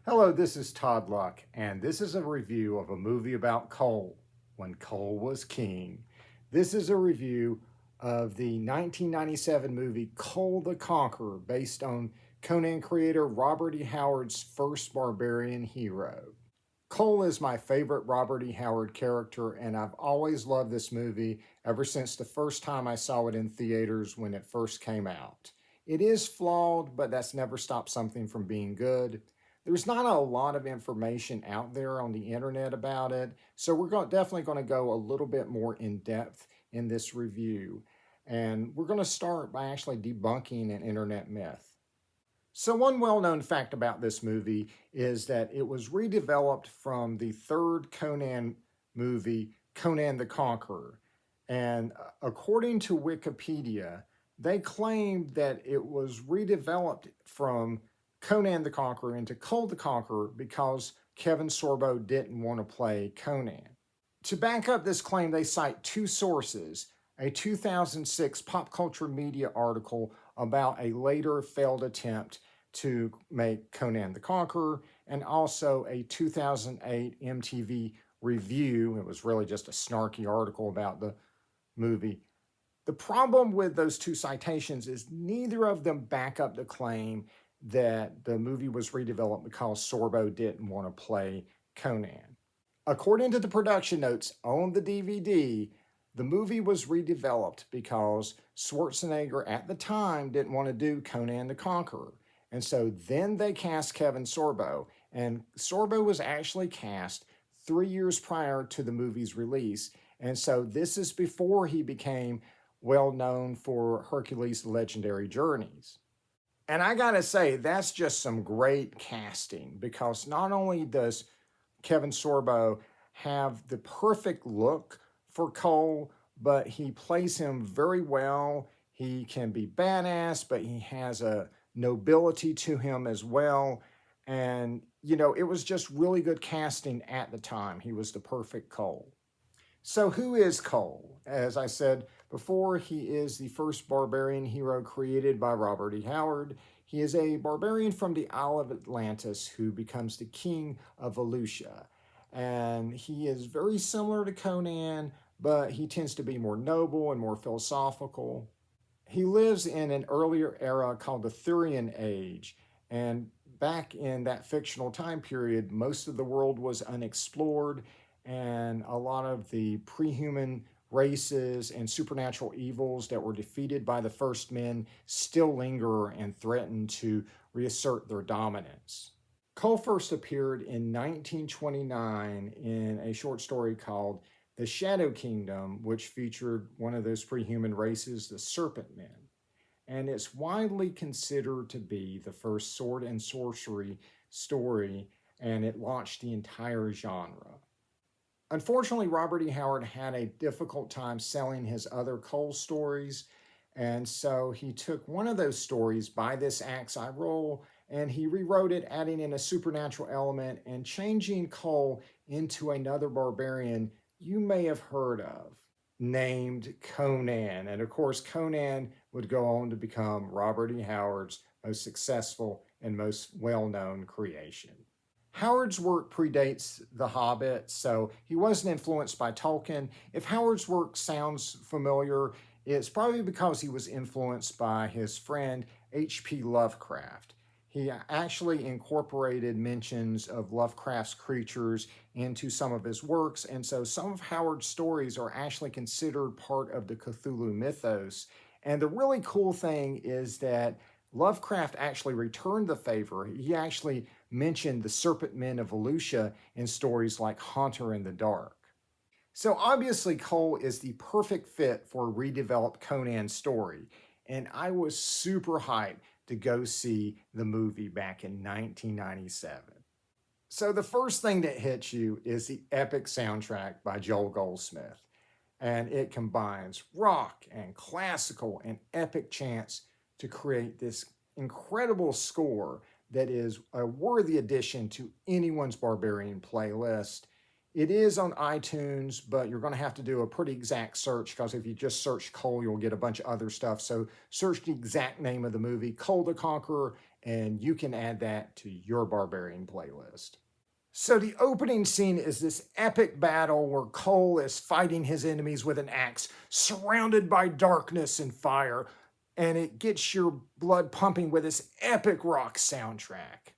Hello, this is Todd Luck, and this is a review of a movie about Kull, when Kull was king. This is a review of the 1997 movie Kull the Conqueror, based on Conan creator Robert E. Howard's first barbarian hero. Kull is my favorite Robert E. Howard character, and I've always loved this movie ever since the first time I saw it in theaters when it first came out. It is flawed, but that's never stopped something from being good. There's not a lot of information out there on the internet about it, so we're definitely going to go a little bit more in depth in this review. And we're going to start by actually debunking an internet myth. So one well-known fact about this movie is that it was redeveloped from the third Conan movie, Conan the Conqueror. And according to Wikipedia, they claimed that it was redeveloped from Conan the Conqueror into Kull the Conqueror because Kevin Sorbo didn't want to play Conan. To back up this claim, they cite two sources: a 2006 pop culture media article about a later failed attempt to make Conan the Conqueror, and also a 2008 MTV review. It was really just a snarky article about the movie. The problem with those two citations is neither of them back up the claim that the movie was redeveloped because Sorbo didn't want to play Conan. According to the production notes on the DVD, the movie was redeveloped because Schwarzenegger at the time didn't want to do Conan the Conqueror. And so then they cast Kevin Sorbo, and Sorbo was actually cast 3 years prior to the movie's release. And so this is before he became well known for Hercules' Legendary Journeys. And I gotta say, that's just some great casting, because not only does Kevin Sorbo have the perfect look for Kull, but he plays him very well. He can be badass, but he has a nobility to him as well. And, it was just really good casting at the time. He was the perfect Kull. So who is Kull? As I said before, he is the first barbarian hero created by Robert E. Howard. He is a barbarian from the Isle of Atlantis who becomes the king of Volusia. And he is very similar to Conan, but he tends to be more noble and more philosophical. He lives in an earlier era called the Thurian Age, and back in that fictional time period, most of the world was unexplored, and a lot of the pre-human races and supernatural evils that were defeated by the first men still linger and threaten to reassert their dominance. Kull first appeared in 1929 in a short story called The Shadow Kingdom, which featured one of those pre-human races, the Serpent Men. And it's widely considered to be the first sword and sorcery story, and it launched the entire genre. Unfortunately, Robert E. Howard had a difficult time selling his other Kull stories, and so he took one of those stories, By This Axe I Roll, and he rewrote it, adding in a supernatural element and changing Kull into another barbarian you may have heard of, named Conan. And of course, Conan would go on to become Robert E. Howard's most successful and most well-known creation. Howard's work predates The Hobbit, so he wasn't influenced by Tolkien. If Howard's work sounds familiar, it's probably because he was influenced by his friend H.P. Lovecraft. He actually incorporated mentions of Lovecraft's creatures into some of his works, and so some of Howard's stories are actually considered part of the Cthulhu mythos. And the really cool thing is that Lovecraft actually returned the favor. He actually mentioned the Serpent Men of Volusia in stories like Haunter in the Dark. So obviously Kull is the perfect fit for a redeveloped Conan story, and I was super hyped to go see the movie back in 1997. So the first thing that hits you is the epic soundtrack by Joel Goldsmith, and it combines rock and classical and epic chants to create this incredible score that is a worthy addition to anyone's barbarian playlist. It is on iTunes, but you're going to have to do a pretty exact search, because if you just search Kull, you'll get a bunch of other stuff. So search the exact name of the movie, Kull the Conqueror, and you can add that to your barbarian playlist. So the opening scene is this epic battle where Kull is fighting his enemies with an axe, surrounded by darkness and fire, and it gets your blood pumping with this epic rock soundtrack.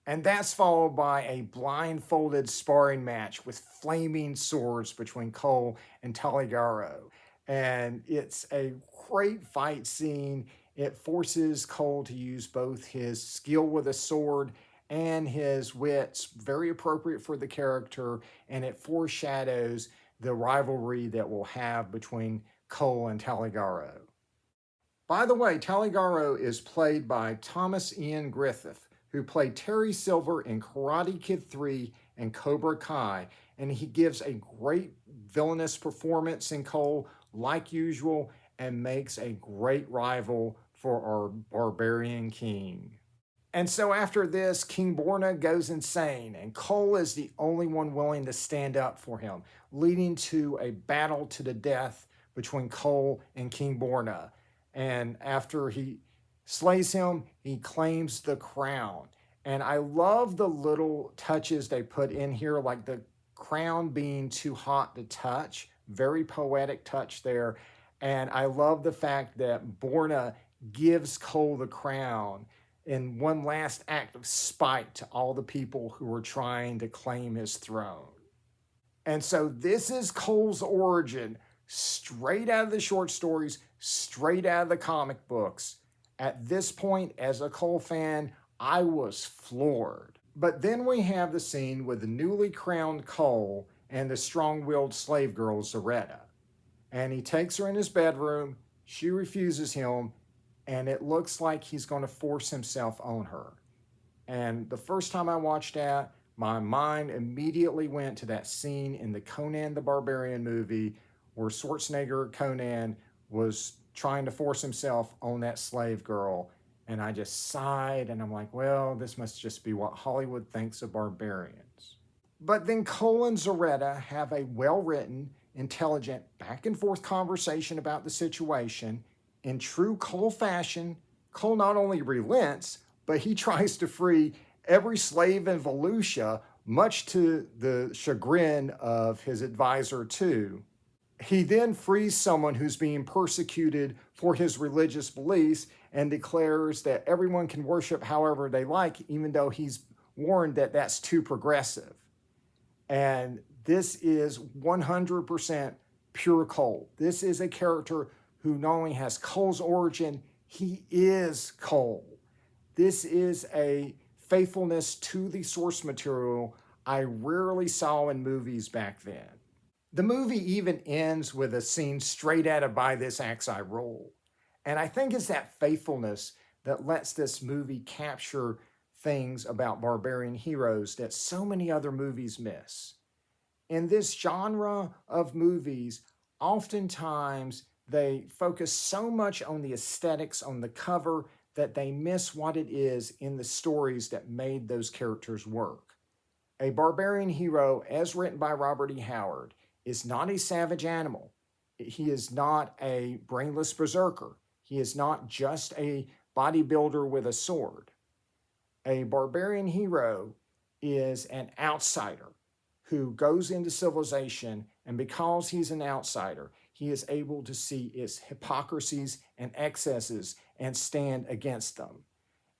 And that's followed by a blindfolded sparring match with flaming swords between Kull and Taligaro. And it's a great fight scene. It forces Kull to use both his skill with a sword and his wits, very appropriate for the character, and it foreshadows the rivalry that we'll have between Kull and Taligaro. By the way, Taligaro is played by Thomas Ian Griffith, who played Terry Silver in Karate Kid 3 and Cobra Kai, and he gives a great villainous performance in Kull, like usual, and makes a great rival for our barbarian king. And so after this, King Borna goes insane, and Kull is the only one willing to stand up for him, leading to a battle to the death between Kull and King Borna. And after he slays him, he claims the crown. And I love the little touches they put in here, like the crown being too hot to touch. Very poetic touch there. And I love the fact that Borna gives Kull the crown in one last act of spite to all the people who were trying to claim his throne. And so this is Kull's origin, straight out of the short stories, straight out of the comic books. At this point, as a Kull fan, I was floored. But then we have the scene with the newly crowned Kull and the strong-willed slave girl, Zaretta. And he takes her in his bedroom, she refuses him, and it looks like he's going to force himself on her. And the first time I watched that, my mind immediately went to that scene in the Conan the Barbarian movie where Schwarzenegger Conan was trying to force himself on that slave girl. And I just sighed, and I'm like, well, this must just be what Hollywood thinks of barbarians. But then Kull and Zaretta have a well-written, intelligent, back-and-forth conversation about the situation. In true Kull fashion, Kull not only relents, but he tries to free every slave in Volusia, much to the chagrin of his advisor too. He then frees someone who's being persecuted for his religious beliefs and declares that everyone can worship however they like, even though he's warned that that's too progressive. And this is 100% pure Kull. This is a character who not only has Kull's origin, he is Kull. This is a faithfulness to the source material I rarely saw in movies back then. The movie even ends with a scene straight out of By This Axe I Roll. And I think it's that faithfulness that lets this movie capture things about barbarian heroes that so many other movies miss. In this genre of movies, oftentimes they focus so much on the aesthetics on the cover that they miss what it is in the stories that made those characters work. A barbarian hero, as written by Robert E. Howard, is not a savage animal. He is not a brainless berserker. He is not just a bodybuilder with a sword. A barbarian hero is an outsider who goes into civilization, and because he's an outsider, he is able to see its hypocrisies and excesses and stand against them.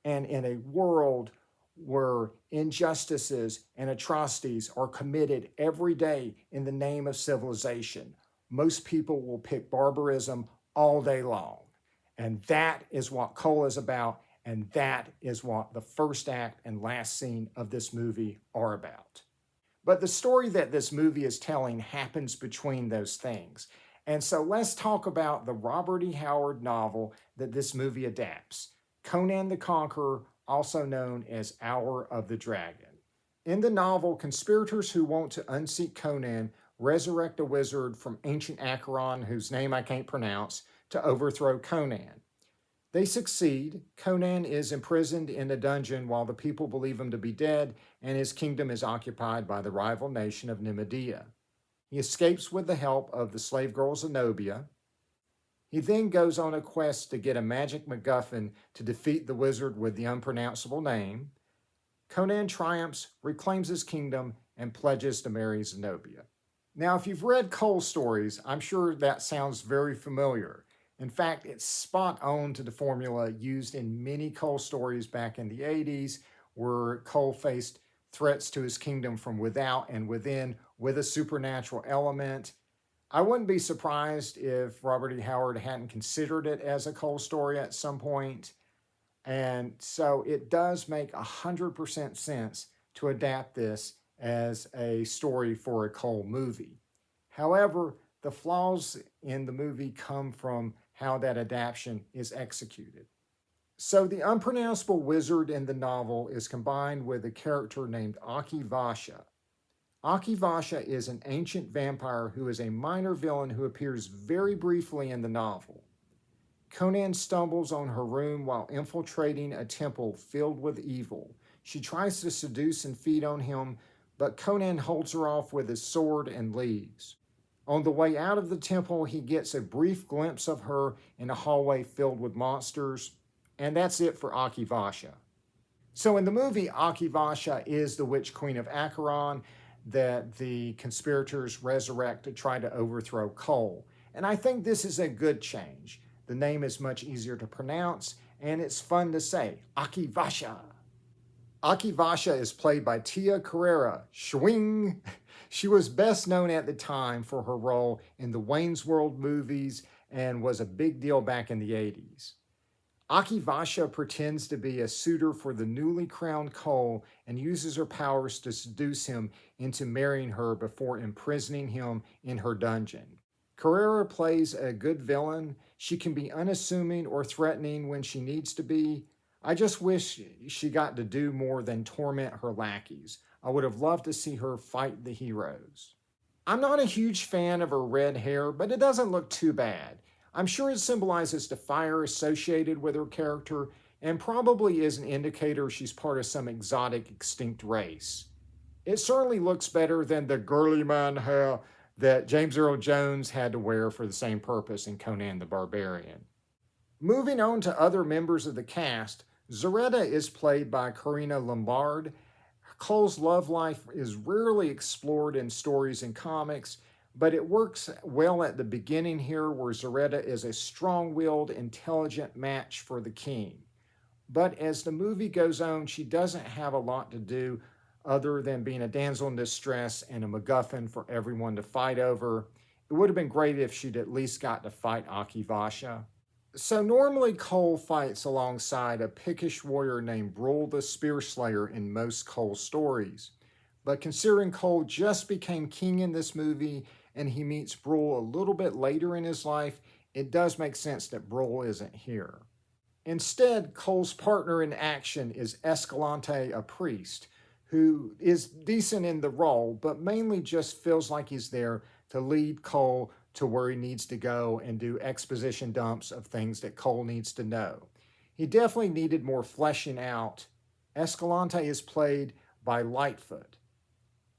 And in a world where injustices and atrocities are committed every day in the name of civilization, most people will pick barbarism all day long. And that is what Kull is about, and that is what the first act and last scene of this movie are about. But the story that this movie is telling happens between those things. And so let's talk about the Robert E. Howard novel that this movie adapts, Conan the Conqueror, also known as Hour of the Dragon. In the novel, conspirators who want to unseat Conan resurrect a wizard from ancient Acheron, whose name I can't pronounce, to overthrow Conan. They succeed. Conan is imprisoned in a dungeon while the people believe him to be dead, and his kingdom is occupied by the rival nation of Nimedia. He escapes with the help of the slave girl Zenobia. He then goes on a quest to get a magic MacGuffin to defeat the wizard with the unpronounceable name. Conan triumphs, reclaims his kingdom, and pledges to marry Zenobia. Now, if you've read Kull's stories, I'm sure that sounds very familiar. In fact, it's spot on to the formula used in many Kull stories back in the 80s, where Kull faced threats to his kingdom from without and within with a supernatural element. I wouldn't be surprised if Robert E. Howard hadn't considered it as a Kull story at some point. And so it does make 100% sense to adapt this as a story for a Kull movie. However, the flaws in the movie come from how that adaptation is executed. So the unpronounceable wizard in the novel is combined with a character named Aki Vasha. Aki Vasha is an ancient vampire who is a minor villain who appears very briefly in the novel. Conan stumbles on her room while infiltrating a temple filled with evil. She tries to seduce and feed on him, but Conan holds her off with his sword and leaves. On the way out of the temple, he gets a brief glimpse of her in a hallway filled with monsters, and that's it for Aki Vasha. So in the movie, Aki Vasha is the Witch Queen of Acheron that the conspirators resurrect to try to overthrow Kull. And I think this is a good change. The name is much easier to pronounce, and it's fun to say, Aki Vasha. Aki Vasha is played by Tia Carrera. Schwing! She was best known at the time for her role in the Wayne's World movies and was a big deal back in the 80s. Aki Vasha pretends to be a suitor for the newly crowned Kull and uses her powers to seduce him into marrying her before imprisoning him in her dungeon. Carrera plays a good villain. She can be unassuming or threatening when she needs to be. I just wish she got to do more than torment her lackeys. I would have loved to see her fight the heroes. I'm not a huge fan of her red hair, but it doesn't look too bad. I'm sure it symbolizes the fire associated with her character and probably is an indicator she's part of some exotic extinct race. It certainly looks better than the girly man hair that James Earl Jones had to wear for the same purpose in Conan the Barbarian. Moving on to other members of the cast, Zaretta is played by Karina Lombard. Kull's love life is rarely explored in stories and comics, but it works well at the beginning here where Zaretta is a strong-willed, intelligent match for the king. But as the movie goes on, she doesn't have a lot to do other than being a damsel in distress and a MacGuffin for everyone to fight over. It would have been great if she'd at least got to fight Aki Vasha. So normally Kull fights alongside a Pictish warrior named Brull the Spearslayer in most Kull stories. But considering Kull just became king in this movie and he meets Brull a little bit later in his life, it does make sense that Brull isn't here. Instead, Kull's partner in action is Escalante, a priest, who is decent in the role, but mainly just feels like he's there to lead Kull to where he needs to go and do exposition dumps of things that Kull needs to know. He definitely needed more fleshing out. Escalante is played by Lightfoot.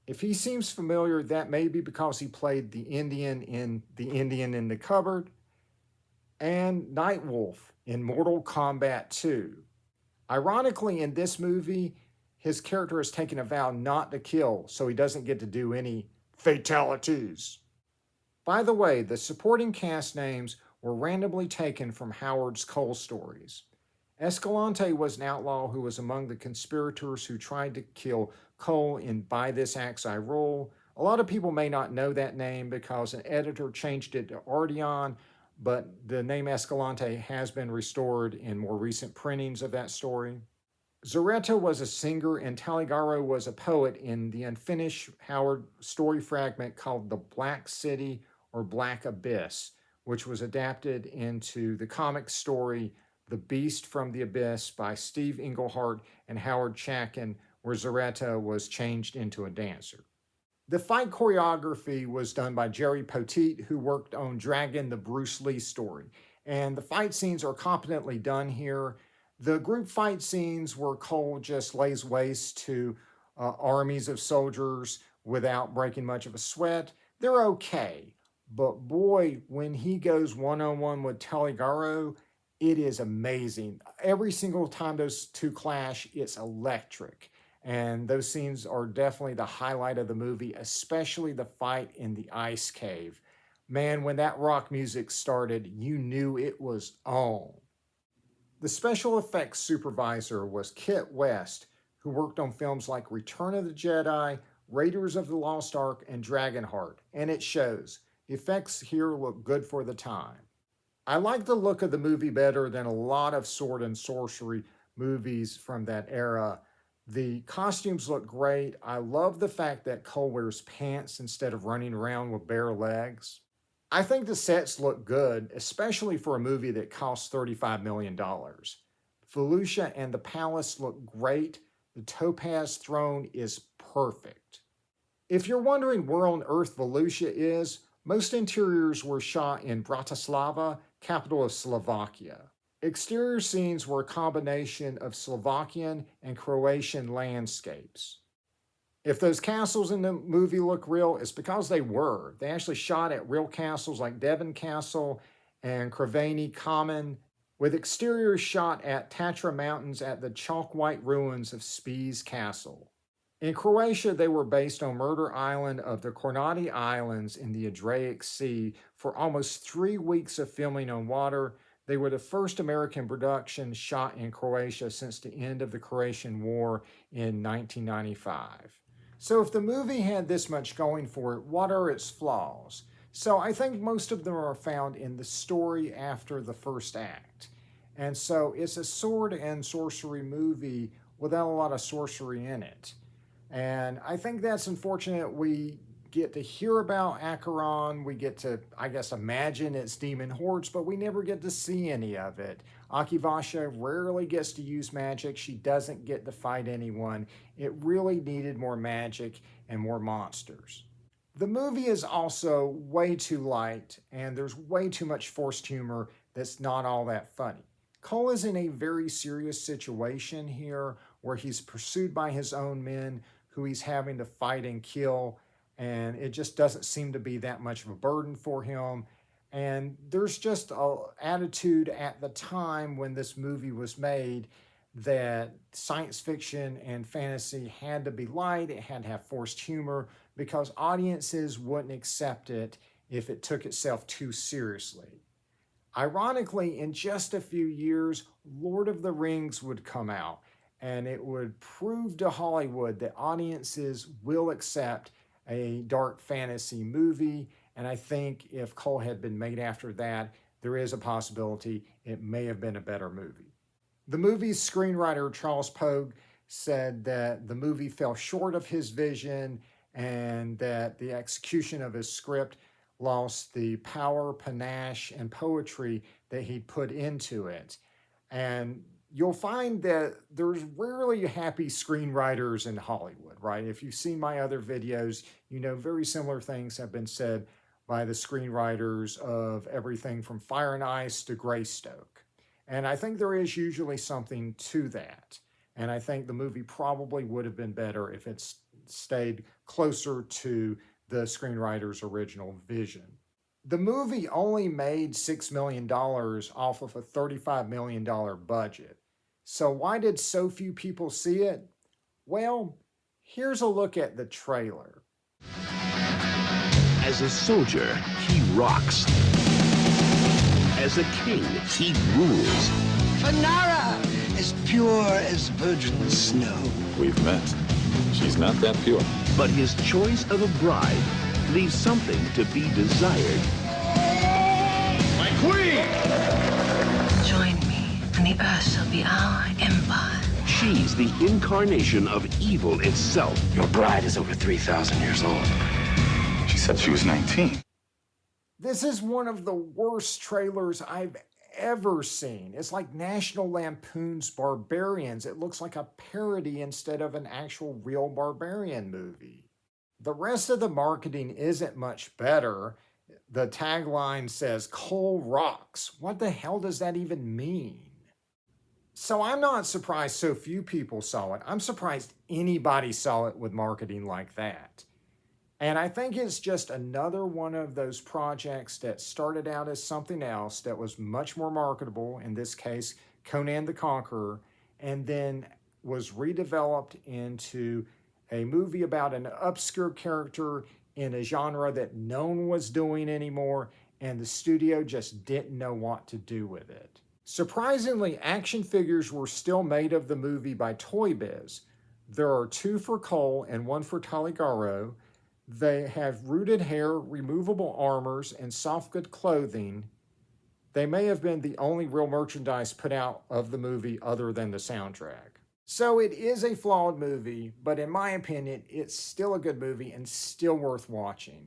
If he seems familiar, that may be because he played the Indian in the Cupboard and Nightwolf in Mortal Kombat 2. Ironically, in this movie, his character has taken a vow not to kill, so he doesn't get to do any fatalities. By the way, the supporting cast names were randomly taken from Howard's Kull stories. Escalante was an outlaw who was among the conspirators who tried to kill Kull in By This Axe I Rule. A lot of people may not know that name because an editor changed it to Ardeon, but the name Escalante has been restored in more recent printings of that story. Zaretta was a singer and Taligaro was a poet in the unfinished Howard story fragment called The Black City or Black Abyss, which was adapted into the comic story The Beast from the Abyss by Steve Englehart and Howard Chaykin, where Zaretta was changed into a dancer. The fight choreography was done by Jerry Poteet, who worked on Dragon, the Bruce Lee story. And the fight scenes are competently done here. The group fight scenes where Kull just lays waste to armies of soldiers without breaking much of a sweat, they're okay. But boy, when he goes one-on-one with Teligaro, it is amazing. Every single time those two clash, it's electric. And those scenes are definitely the highlight of the movie, especially the fight in the ice cave. Man, when that rock music started, you knew it was on. The special effects supervisor was Kit West, who worked on films like Return of the Jedi, Raiders of the Lost Ark, and Dragonheart, and it shows. The effects here look good for the time. I like the look of the movie better than a lot of sword and sorcery movies from that era. The costumes look great. I love the fact that Cole wears pants instead of running around with bare legs. I think the sets look good, especially for a movie that cost $35 million. Felucia and the palace look great. The Topaz throne is perfect. If you're wondering where on earth Felucia is, most interiors were shot in Bratislava, capital of Slovakia. Exterior scenes were a combination of Slovakian and Croatian landscapes. If those castles in the movie look real, it's because they were. They actually shot at real castles like Devon Castle and Kraveni Common, with exteriors shot at Tatra Mountains at the chalk-white ruins of Spiš Castle. In Croatia, they were based on Murder Island of the Kornati Islands in the Adriatic Sea for almost 3 weeks of filming on water. They were the first American production shot in Croatia since the end of the Croatian War in 1995. So if the movie had this much going for it, what are its flaws? So I think most of them are found in the story after the first act. And so it's a sword and sorcery movie without a lot of sorcery in it. And I think that's unfortunate. We get to hear about Acheron. We get to, I guess, imagine its demon hordes, but we never get to see any of it. Akivasha rarely gets to use magic. She doesn't get to fight anyone. It really needed more magic and more monsters. The movie is also way too light, and there's way too much forced humor that's not all that funny. Cole is in a very serious situation here where he's pursued by his own men who he's having to fight and kill, and it just doesn't seem to be that much of a burden for him. And there's just an attitude at the time when this movie was made that science fiction and fantasy had to be light, it had to have forced humor, because audiences wouldn't accept it if it took itself too seriously. Ironically, in just a few years, Lord of the Rings would come out, and it would prove to Hollywood that audiences will accept a dark fantasy movie. And I think if Cole had been made after that, there is a possibility it may have been a better movie. The movie's screenwriter, Charles Pogue, said that the movie fell short of his vision and that the execution of his script lost the power, panache, and poetry that he'd put into it. And you'll find that there's rarely happy screenwriters in Hollywood, right? If you've seen my other videos, you know very similar things have been said by the screenwriters of everything from Fire and Ice to Greystoke. And I think there is usually something to that. And I think the movie probably would have been better if it stayed closer to the screenwriter's original vision. The movie only made $6 million off of a $35 million budget. So why did so few people see it? Well, here's a look at the trailer. As a soldier, he rocks. As a king, he rules. Fanara, as pure as virgin snow. We've met. She's not that pure. But his choice of a bride leaves something to be desired. My queen! Join me, and the earth shall be our empire. She's the incarnation of evil itself. Your bride is over 3,000 years old. She said she was 19. This is one of the worst trailers I've ever seen. It's like National Lampoon's Barbarians. It looks like a parody instead of an actual real barbarian movie. The rest of the marketing isn't much better. The tagline says, "Cole rocks." What the hell does that even mean? So I'm not surprised so few people saw it. I'm surprised anybody saw it with marketing like that. And I think it's just another one of those projects that started out as something else that was much more marketable, in this case, Conan the Conqueror, and then was redeveloped into a movie about an obscure character in a genre that no one was doing anymore, and the studio just didn't know what to do with it. Surprisingly, action figures were still made of the movie by Toy Biz. There are 2 for Kull and 1 for Taligaro. They have rooted hair, removable armors, and soft good clothing. They may have been the only real merchandise put out of the movie other than the soundtrack. So it is a flawed movie, but in my opinion, it's still a good movie and still worth watching.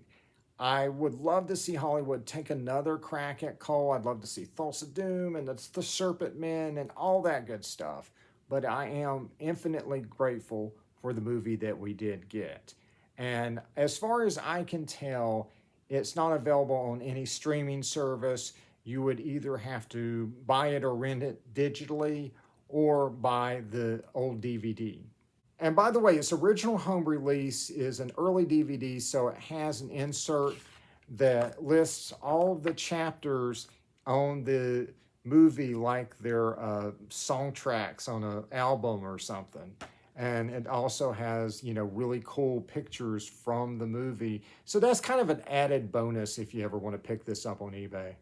I would love to see Hollywood take another crack at Kull. I'd love to see Thulsa Doom and the Serpent Men and all that good stuff. But I am infinitely grateful for the movie that we did get. And as far as I can tell, it's not available on any streaming service. You would either have to buy it or rent it digitally or buy the old DVD. And by the way, its original home release is an early DVD, so it has an insert that lists all of the chapters on the movie like they're song tracks on an album or something. And it also has, really cool pictures from the movie. So that's kind of an added bonus if you ever want to pick this up on eBay.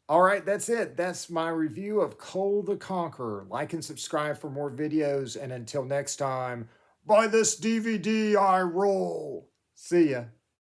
All right, that's it. That's my review of Kull the Conqueror. Like and subscribe for more videos. And until next time, buy this DVD, I roll. See ya.